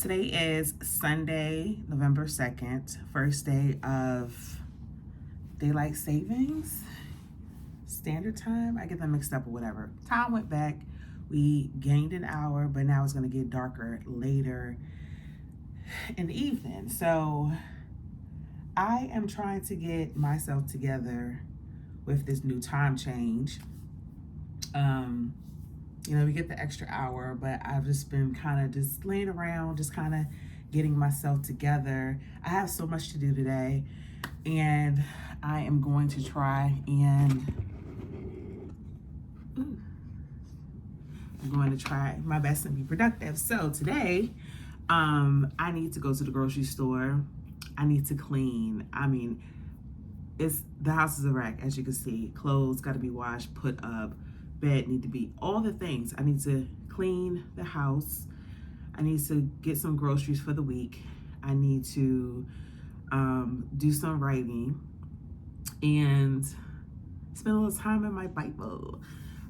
Today is Sunday, November 2nd, first day of daylight savings, standard time. I get them mixed up or whatever. Time went back. We gained an hour, but now it's going to get darker later in the evening. So I am trying to get myself together with this new time change. We get the extra hour, but I've just been kind of just laying around, just kind of getting myself together. I have so much to do today, and I am going to try my best and be productive. So today, I need to go to the grocery store. I need to clean. The house is a wreck, as you can see. Clothes got to be washed, put up. Bed need to be, all the things. I need to clean the house. I need to get some groceries for the week. I need to do some writing and spend a little time in my Bible.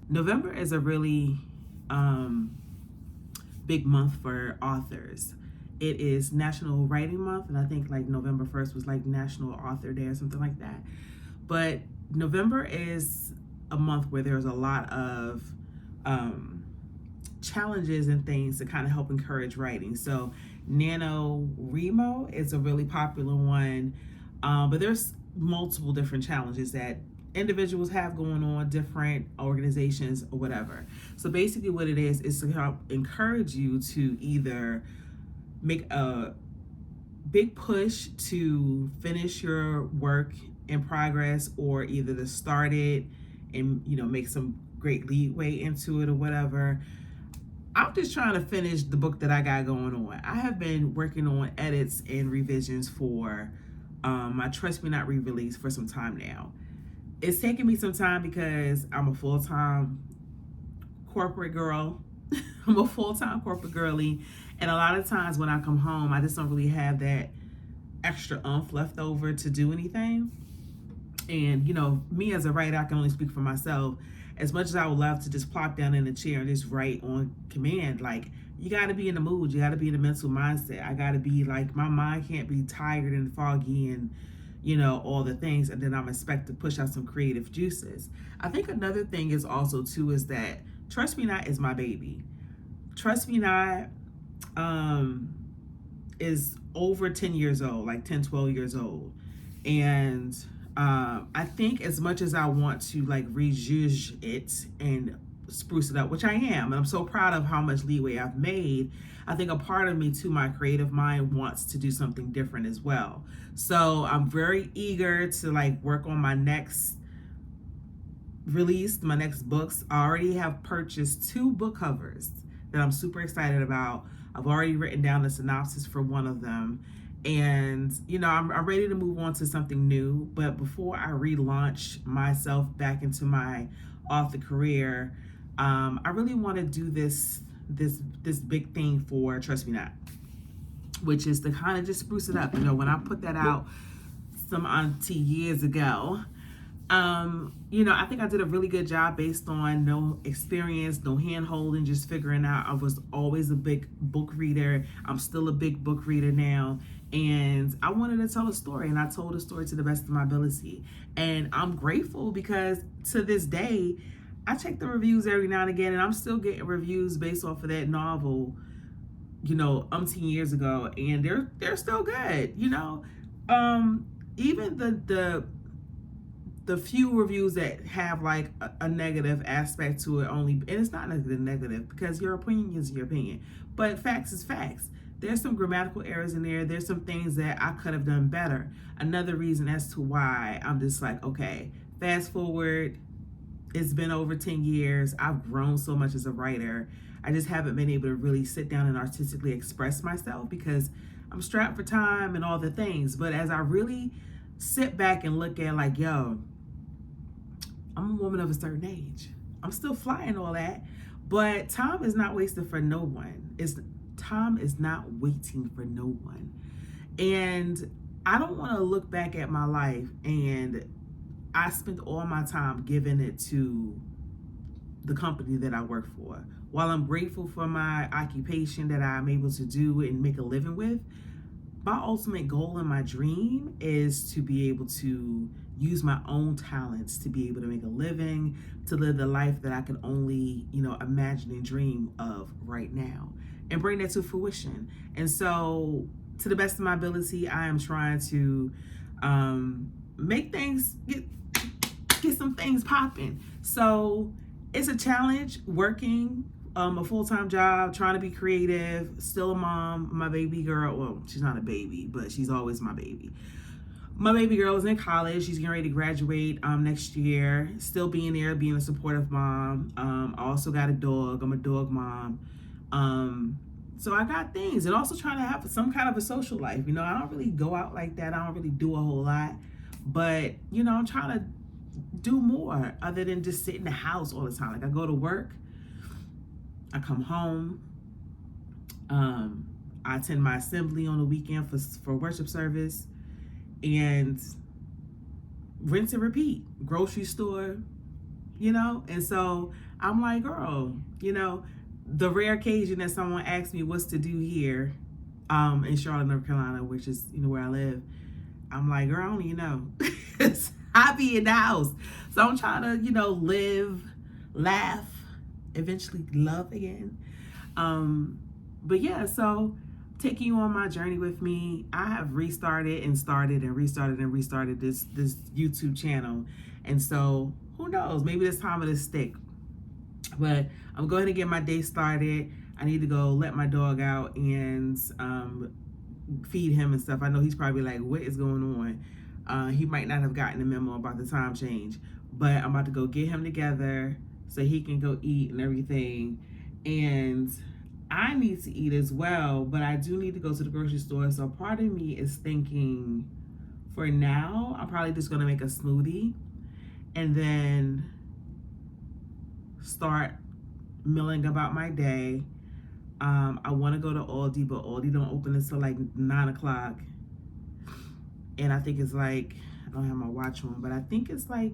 November is a really big month for authors. It is National Writing Month, and I think like November 1st was like National Author Day or something like that. But November is a month where there's a lot of challenges and things to kind of help encourage writing. So NaNoWriMo is a really popular one, but there's multiple different challenges that individuals have going on, different organizations or whatever. So basically what it is to help encourage you to either make a big push to finish your work in progress, or either to start it and make some great leeway into it or whatever. I'm just trying to finish the book that I got going on. I have been working on edits and revisions for my Trust Me Not re-release for some time now. It's taking me some time because I'm a full-time corporate girl. I'm a full-time corporate girly, and a lot of times when I come home, I just don't really have that extra oomph left over to do anything. And me as a writer, I can only speak for myself. As much as I would love to just plop down in a chair and just write on command, like, you got to be in the mood, you got to be in the mental mindset. I got to be like, my mind can't be tired and foggy and all the things, and then I'm expected to push out some creative juices. I think another thing is also too is that Trust Me Not is my baby. Trust Me Not is over 10 years old, like 10, 12 years old. And I think as much as I want to like rejuge it and spruce it up, which I am, and I'm so proud of how much leeway I've made, I think a part of me too, my creative mind, wants to do something different as well. So I'm very eager to like work on my next release, my next books. I already have purchased 2 book covers that I'm super excited about. I've already written down the synopsis for one of them. And I'm ready to move on to something new. But before I relaunch myself back into my author career, I really want to do this big thing for Trust Me Not, which is to kind of just spruce it up. When I put that out some auntie years ago, I think I did a really good job based on no experience, no hand holding, just figuring out. I was always a big book reader. I'm still a big book reader now. And I wanted to tell a story, and I told a story to the best of my ability. And I'm grateful because to this day, I check the reviews every now and again, and I'm still getting reviews based off of that novel, umpteen years ago, and they're still good. Even the few reviews that have like a negative aspect to it only, and it's not negative because your opinion is your opinion, but facts is facts. There's some grammatical errors in there. There's some things that I could have done better. Another reason as to why I'm just like, okay, fast forward. It's been over 10 years. I've grown so much as a writer. I just haven't been able to really sit down and artistically express myself because I'm strapped for time and all the things. But as I really sit back and look at like, yo, I'm a woman of a certain age. I'm still flying all that, but time is not wasted for no one. Time is not waiting for no one. And I don't want to look back at my life and I spent all my time giving it to the company that I work for. While I'm grateful for my occupation that I'm able to do and make a living with, my ultimate goal and my dream is to be able to use my own talents to be able to make a living, to live the life that I can only, imagine and dream of right now and bring that to fruition. And so, to the best of my ability, I am trying to make things, get some things popping. So it's a challenge working a full-time job, trying to be creative, still a mom. My baby girl, well, she's not a baby, but she's always my baby. My baby girl is in college. She's getting ready to graduate next year. Still being there, being a supportive mom. I also got a dog. I'm a dog mom. So I got things. And also trying to have some kind of a social life. I don't really go out like that. I don't really do a whole lot. But, I'm trying to do more other than just sit in the house all the time. Like, I go to work. I come home. I attend my assembly on the weekend for worship service. And rinse and repeat. Grocery store, and so I'm like, girl, the rare occasion that someone asks me what's to do here in Charlotte, North Carolina, which is where I live, I'm like, girl, I don't even know. I be in the house. So I'm trying to live, laugh, eventually love again. But yeah, so taking you on my journey with me, I have restarted this YouTube channel. And so who knows, maybe this time it'll stick. But I'm going to get my day started. I need to go let my dog out and feed him and stuff. I know he's probably like, what is going on? He might not have gotten the memo about the time change, but I'm about to go get him together so he can go eat and everything. And I need to eat as well, but I do need to go to the grocery store. So part of me is thinking, for now, I'm probably just gonna make a smoothie and then start milling about my day. I want to go to Aldi, but Aldi don't open until like 9 o'clock. And I think it's like, I don't have my watch on, but I think it's like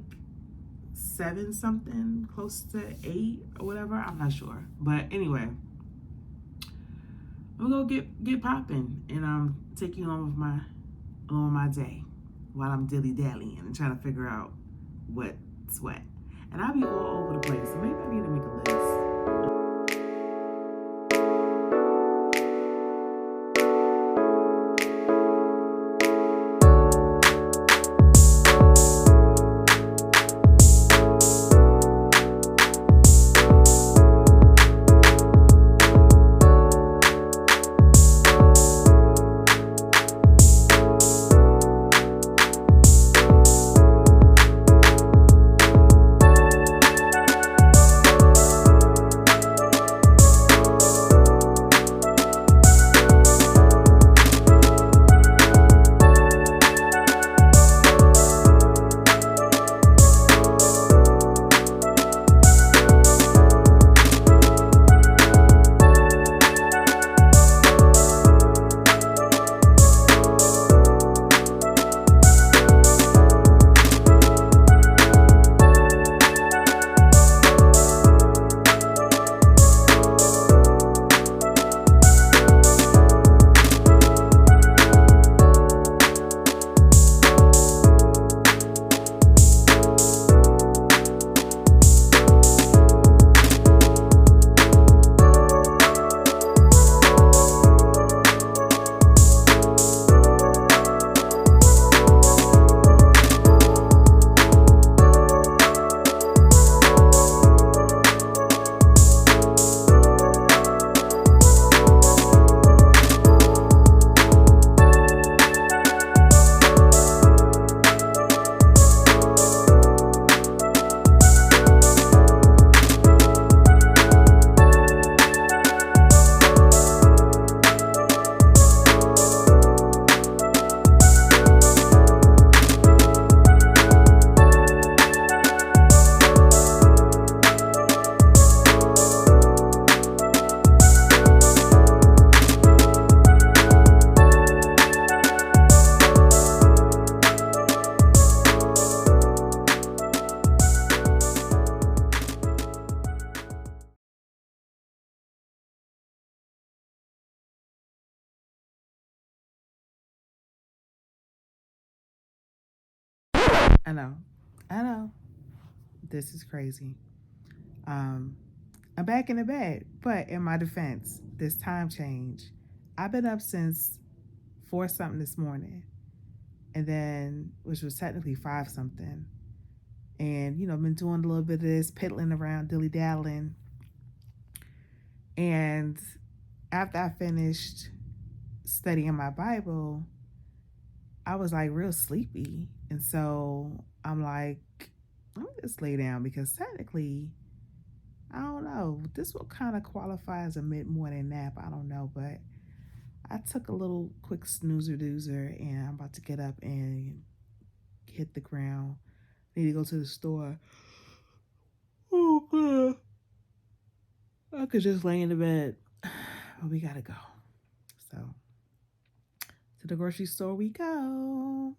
7 something, close to 8 or whatever. I'm not sure. But anyway, I'm gonna get popping, and I'm taking on with my day while I'm dilly-dallying and trying to figure out what's what. And I'll be all over the place, so maybe I need to make a list. I know. I know. This is crazy. Um, I'm back in the bed, but in my defense, this time change. I've been up since 4 something this morning, and then which was technically 5 something. And been doing a little bit of this, piddling around, dilly dallying. And after I finished studying my Bible, I was like real sleepy. And so I'm like, let me just lay down because technically, I don't know, this will kind of qualify as a mid morning nap. I don't know, but I took a little quick snoozer doozer and I'm about to get up and hit the ground. Need to go to the store. Oh, God. I could just lay in the bed. But we gotta go. So, to the grocery store we go.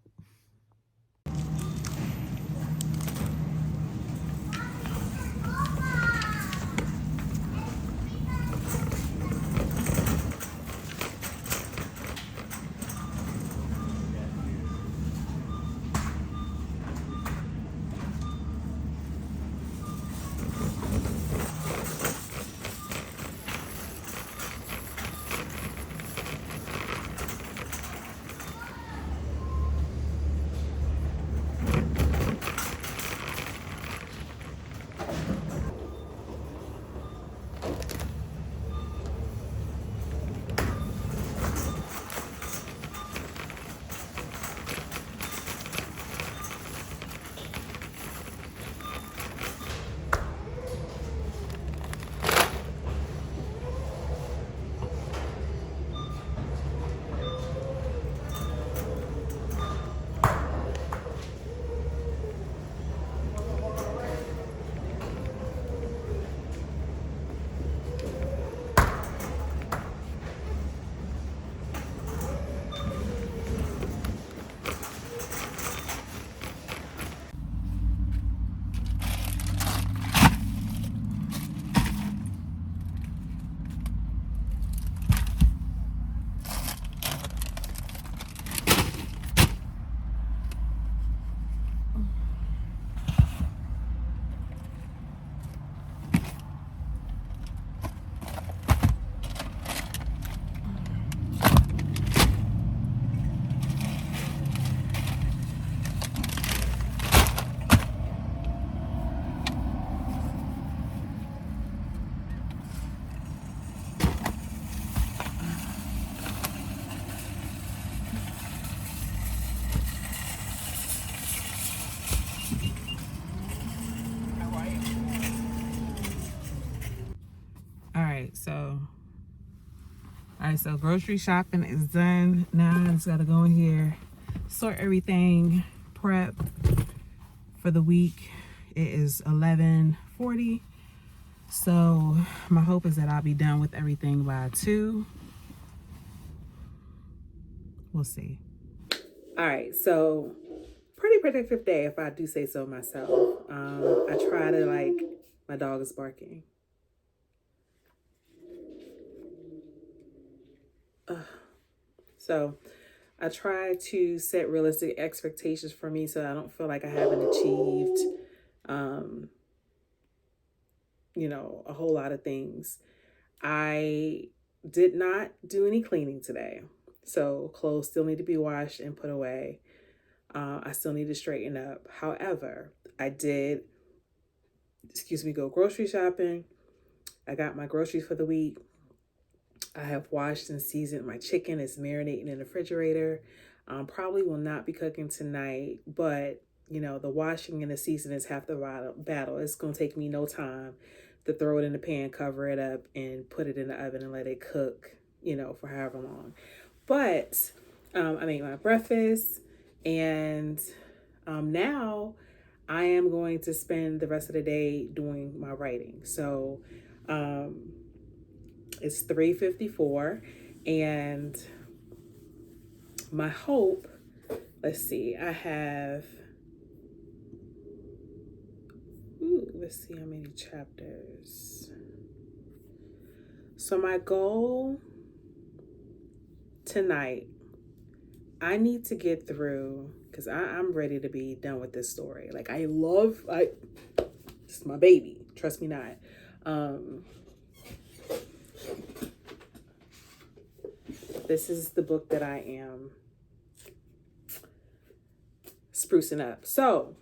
All right, so grocery shopping is done. Now I just gotta go in here, sort everything, prep for the week. It is 11:40. So my hope is that I'll be done with everything by 2. We'll see. All right, so pretty productive day if I do say so myself. I try to my dog is barking. So I try to set realistic expectations for me so I don't feel like I haven't achieved, um, a whole lot of things. I did not do any cleaning today. So clothes still need to be washed and put away. I still need to straighten up. However, I did, go grocery shopping. I got my groceries for the week. I have washed and seasoned my chicken. It's marinating in the refrigerator. Probably will not be cooking tonight, but the washing and the seasoning is half the battle. It's going to take me no time to throw it in the pan, cover it up, and put it in the oven and let it cook, for however long. But I made my breakfast, and now I am going to spend the rest of the day doing my writing. So it's 3:54, and my hope, let's see, I have, let's see how many chapters. So my goal tonight, I need to get through because I'm ready to be done with this story. Like it's my baby. Trust me not. Um, this is the book that I am sprucing up. So,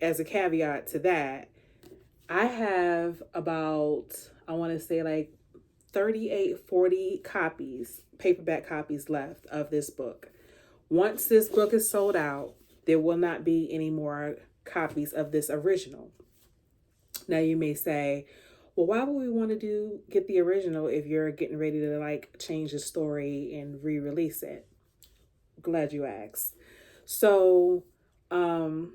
as a caveat to that, I have about, I want to say like 38, 40 copies, paperback copies left of this book. Once this book is sold out, there will not be any more copies of this original. Now you may say, well, why would we want to get the original if you're getting ready to like change the story and re-release it? Glad you asked. So, I'm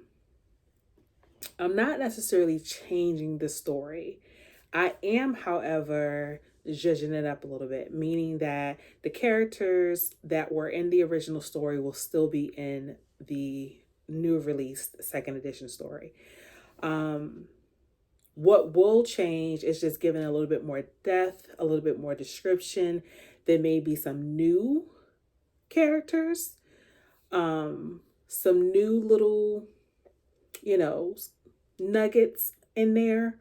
not necessarily changing the story. I am, however, zhuzhing it up a little bit, meaning that the characters that were in the original story will still be in the new released second edition story. What will change is just giving a little bit more depth, a little bit more description. There may be some new characters, some new little, nuggets in there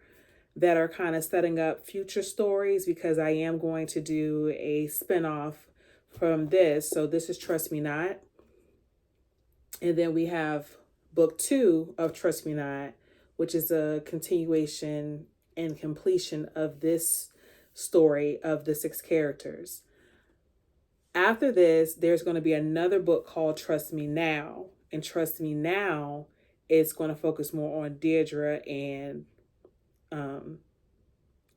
that are kind of setting up future stories, because I am going to do a spinoff from this. So this is Trust Me Not. And then we have book 2 of Trust Me Not, which is a continuation and completion of this story of the 6 characters. After this, there's going to be another book called Trust Me Now. And Trust Me Now is going to focus more on Deirdre and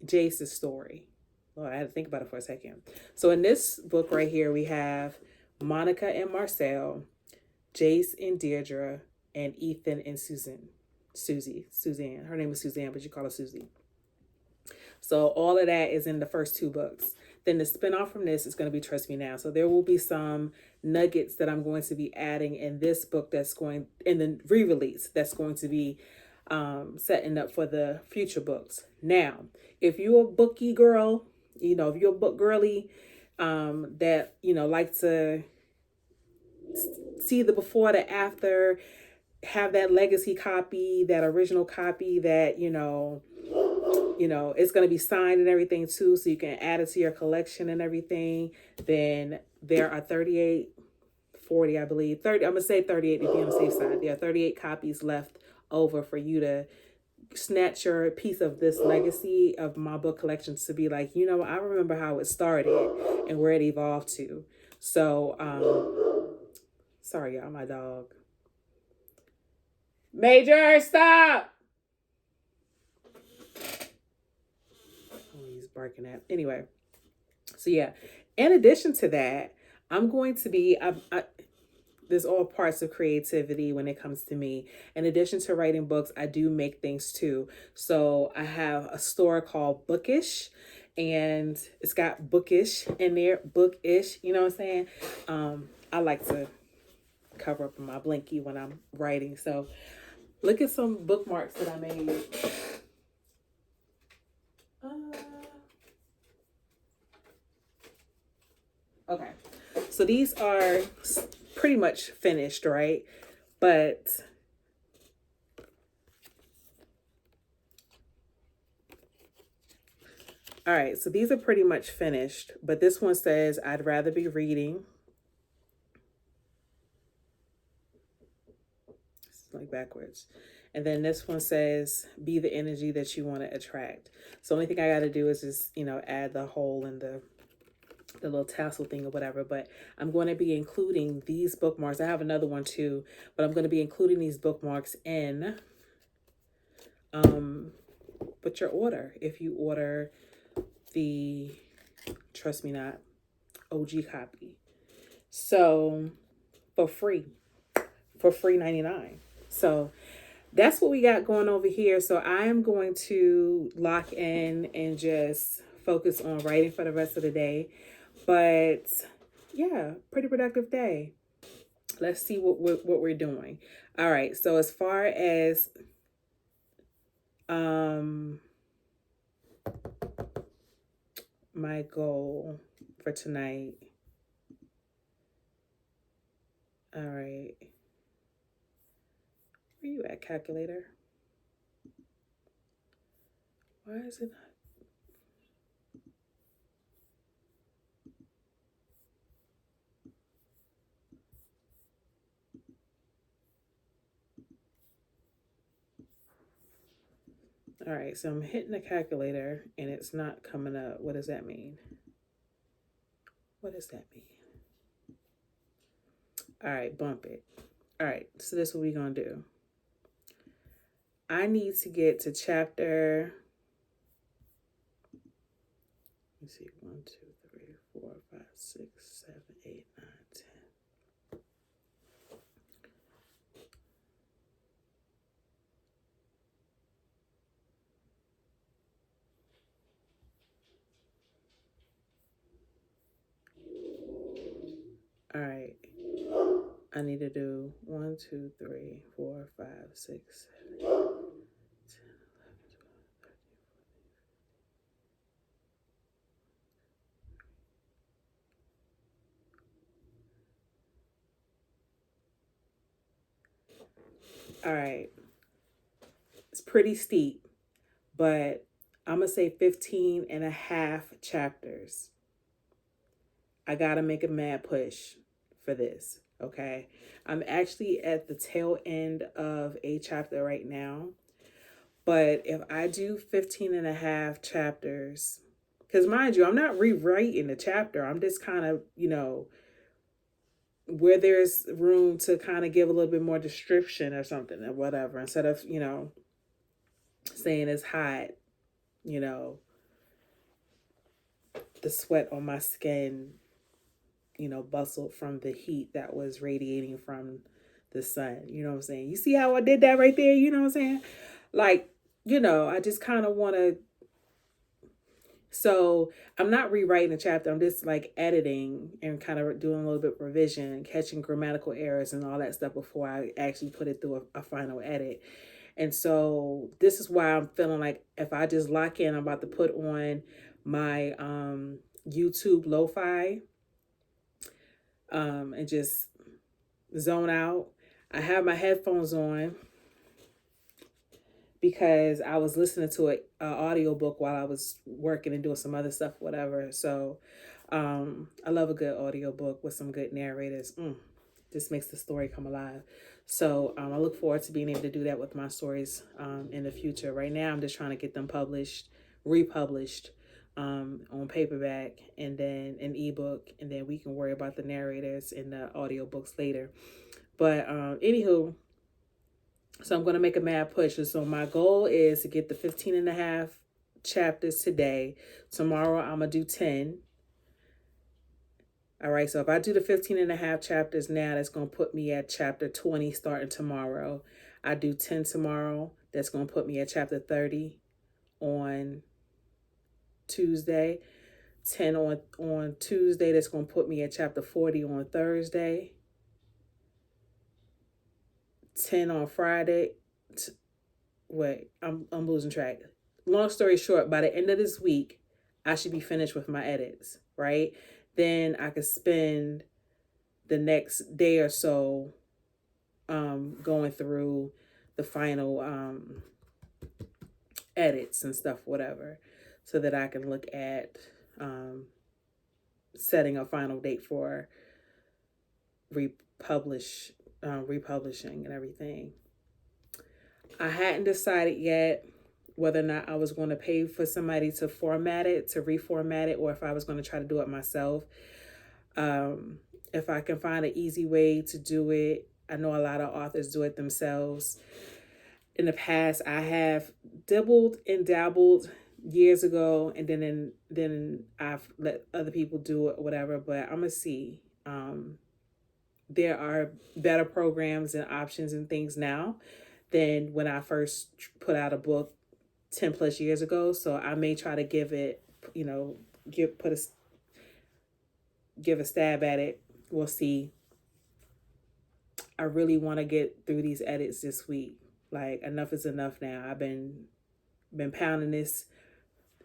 Jace's story. Well, I had to think about it for a second. So in this book right here, we have Monica and Marcel, Jace and Deirdre, and Ethan and Suzanne. Her name is Suzanne, but you call her Susie. So all of that is in the first 2 books. Then the spinoff from this is going to be Trust Me Now. So there will be some nuggets that I'm going to be adding in this book in the re-release that's going to be setting up for the future books. Now, if you're a bookie girl, if you're a book girly, that, like to see the before, the after, have that legacy copy, that original copy that, it's going to be signed and everything too, so you can add it to your collection and everything, then there are 38, 40, I believe. 30, I'm going to say 38 to be on the safe side. There are 38 copies left over for you to snatch your piece of this legacy of my book collection to be like, I remember how it started and where it evolved to. So, sorry, y'all, my dog. Major, stop! He's barking at. Anyway, so yeah, in addition to that, I'm going to be, there's all parts of creativity when it comes to me. In addition to writing books, I do make things too. So I have a store called Bookish, and it's got bookish in there, bookish, you know what I'm saying? I like to cover up my blinky when I'm writing. So look at some bookmarks that I made. Okay, so these are pretty much finished, right? But all right, so these are pretty much finished, but this one says, I'd rather be reading. It's like backwards. And then this one says, be the energy that you want to attract. So the only thing I got to do is just, add the hole and the little tassel thing or whatever. But I'm going to be including these bookmarks. I have another one too, but I'm going to be including these bookmarks in but your order. If you order the Trust Me Not OG copy. So for free 99. So that's what we got going over here. So I am going to lock in and just focus on writing for the rest of the day. But yeah, pretty productive day. Let's see what we're doing. All right. So as far as my goal for tonight, All right. Where you at, calculator? Why is it not? All right, so I'm hitting the calculator and it's not coming up. What does that mean? What does that mean? All right, bump it. All right, so this is what we're going to do. I need to get to chapter. Let's see, 1, 2, 3, 4, 5, 6, 7, 8, 9, 10. All right. I need to do 1, 2, 3, 4, 5, 6, 7, 8, 10, 11, 12. All right. It's pretty steep, but I'm going to say 15 and a half chapters. I got to make a mad push for this. Okay. I'm actually at the tail end of a chapter right now. But if I do 15 and a half chapters, because mind you, I'm not rewriting the chapter. I'm just kind of, where there's room to kind of give a little bit more description or something or whatever, instead of, saying it's hot, you know, the sweat on my skin, bustled from the heat that was radiating from the sun. You know what I'm saying? You see how I did that right there? You know what I'm saying? Like, I just kind of want to. So I'm not rewriting the chapter. I'm just like editing and kind of doing a little bit of revision, catching grammatical errors and all that stuff before I actually put it through a final edit. And so this is why I'm feeling like if I just lock in, I'm about to put on my YouTube lo-fi and just zone out. I have my headphones on because I was listening to an audiobook while I was working and doing some other stuff, whatever. So I love a good audiobook with some good narrators. Just makes the story come alive. So I look forward to being able to do that with my stories in the future. Right now, I'm just trying to get them published, republished on paperback and then an ebook. And then we can worry about the narrators and the audiobooks later. But anywho, so I'm going to make a mad push. So my goal is to get the 15 and a half chapters today. Tomorrow, I'm going to do 10. All right, so if I do the 15 and a half chapters now, that's going to put me at chapter 20 starting tomorrow. I do 10 tomorrow. That's going to put me at chapter 30 on Tuesday. 10 on Tuesday, that's going to put me at chapter 40 on Thursday. 10 on Friday. Wait, I'm losing track. Long story short, by the end of this week, I should be finished with my edits, right? Then I could spend the next day or so going through the final edits and stuff, whatever, so that I can look at setting a final date for republishing and everything. I hadn't decided yet whether or not I was going to pay for somebody to format it, to reformat it, or if I was going to try to do it myself. If I can find an easy way to do it, I know a lot of authors do it themselves. In the past, I have dibbled and dabbled years ago, and then I've let other people do it, whatever. But I'm gonna see. There are better programs and options and things now than when I first put out a book 10 plus years ago. So I may try to give it, give a stab at it. We'll see. I really want to get through these edits this week. Like, enough is enough now. I've been pounding this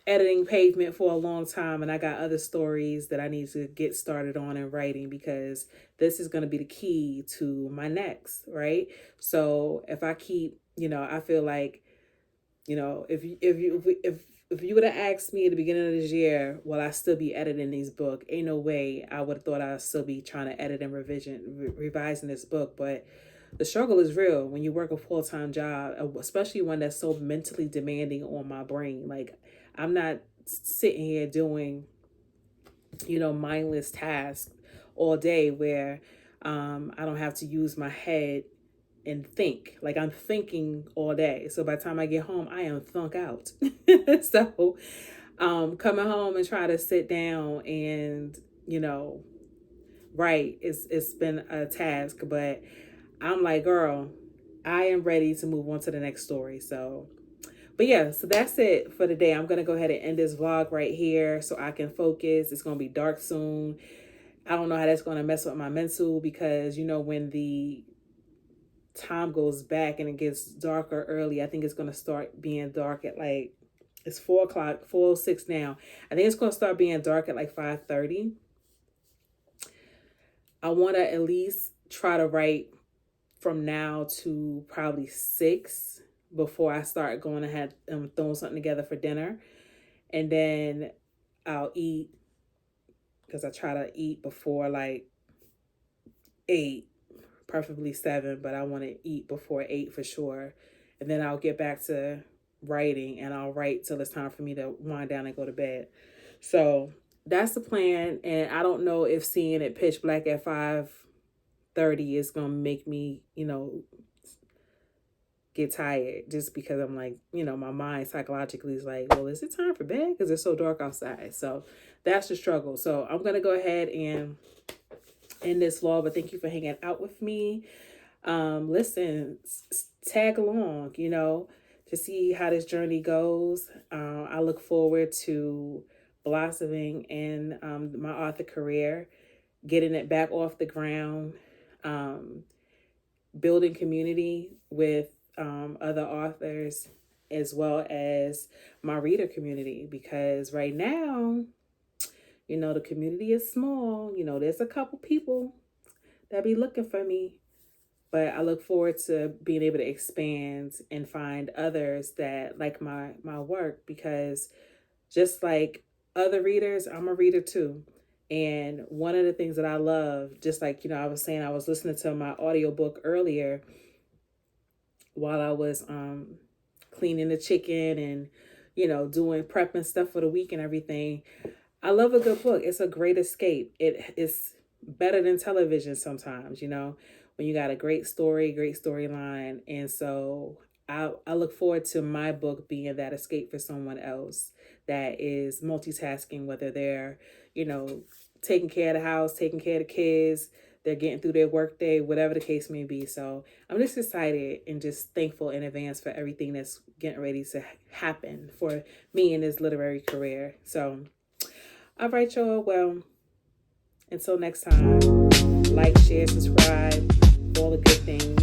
editing Pavement for a long time, and I got other stories that I need to get started on in writing, because this is going to be the key to my next, right? So if I keep, I feel like, if you would have asked me at the beginning of this year, will I still be editing these book? Ain't no way I would have thought I'd still be trying to edit and revising this book. But the struggle is real when you work a full time job, especially one that's so mentally demanding on my brain. Like, I'm not sitting here doing, mindless tasks all day where I don't have to use my head and think. Like, I'm thinking all day. So by the time I get home, I am thunk out. So coming home and try to sit down and, write, it's been a task, but I'm like, girl, I am ready to move on to the next story. So, but yeah, so that's it for today. I'm going to go ahead and end this vlog right here so I can focus. It's going to be dark soon. I don't know how that's going to mess with my mental, because, when the time goes back and it gets darker early, I think it's going to start being dark at like, it's 4:00, 4:06 now. I think it's going to start being dark at like 5:30. I want to at least try to write from now to probably 6 before I start going ahead and throwing something together for dinner. And then I'll eat, because I try to eat before like 8, preferably 7, but I want to eat before 8 for sure. And then I'll get back to writing, and I'll write till it's time for me to wind down and go to bed. So that's the plan. And I don't know if seeing it pitch black at 5:30 is going to make me, get tired, just because I'm like, my mind psychologically is like, well, is it time for bed? Because it's so dark outside. So that's the struggle. So I'm going to go ahead and end this vlog, but thank you for hanging out with me. Listen, tag along, to see how this journey goes. I look forward to blossoming in my author career, getting it back off the ground, building community with other authors, as well as my reader community, because right now, the community is small. There's a couple people that be looking for me, but I look forward to being able to expand and find others that like my work, because just like other readers, I'm a reader too. And one of the things that I love, just like, I was saying, I was listening to my audiobook earlier while I was cleaning the chicken and, doing prepping stuff for the week and everything. I love a good book. It's a great escape. It is better than television sometimes, when you got a great story, great storyline. And so I look forward to my book being that escape for someone else that is multitasking, whether they're, taking care of the house, taking care of the kids, they're getting through their workday, whatever the case may be. So I'm just excited and just thankful in advance for everything that's getting ready to happen for me in this literary career. So, all right, y'all. Well, until next time, like, share, subscribe, all the good things.